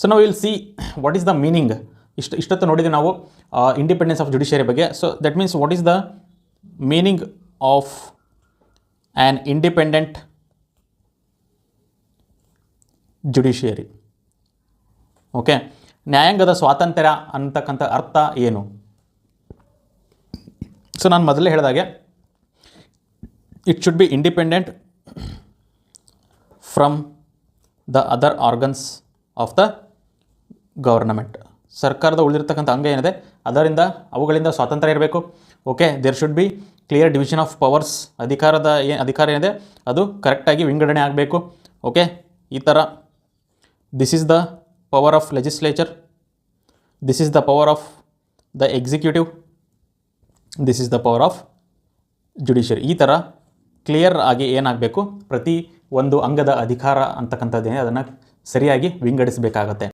So ನಾವು will see what is the meaning. ಇಷ್ಟೊತ್ತು ನೋಡಿದ್ವಿ ನಾವು ಇಂಡಿಪೆಂಡೆನ್ಸ್ ಆಫ್ ಜುಡಿಷಿಯರಿ ಬಗ್ಗೆ. So that means what is the meaning of an independent judiciary. Okay, ನ್ಯಾಯಾಂಗದ ಸ್ವಾತಂತ್ರ್ಯ ಅಂತಕ್ಕಂಥ ಅರ್ಥ ಏನು? ಸೊ ನಾನು ಮೊದಲೇ ಹೇಳಿದಾಗೆ it should be independent from the other organs of the government. ಸರ್ಕಾರದ ಉಳಿದಿರ್ತಕ್ಕಂಥ ಅಂಗ ಏನಿದೆ ಅದರಿಂದ ಅವುಗಳಿಂದ ಸ್ವಾತಂತ್ರ್ಯ ಇರಬೇಕು. Okay, there should be clear division of powers. ಅಧಿಕಾರ ಏನಿದೆ ಅದು ಕರೆಕ್ಟಾಗಿ ವಿಂಗಡಣೆ ಆಗಬೇಕು. ಓಕೆ, ಈ ಥರ this is the power of legislature, this is the power of the executive, this is the power of judiciary. ಈ ಥರ ಕ್ಲಿಯರ್ ಆಗಿ ಏನಾಗಬೇಕು, ಪ್ರತಿ ಒಂದು ಅಂಗದ ಅಧಿಕಾರ ಅಂತಕ್ಕಂಥದ್ದೇನೆ ಅದನ್ನು ಸರಿಯಾಗಿ ವಿಂಗಡಿಸಬೇಕಾಗತ್ತೆ.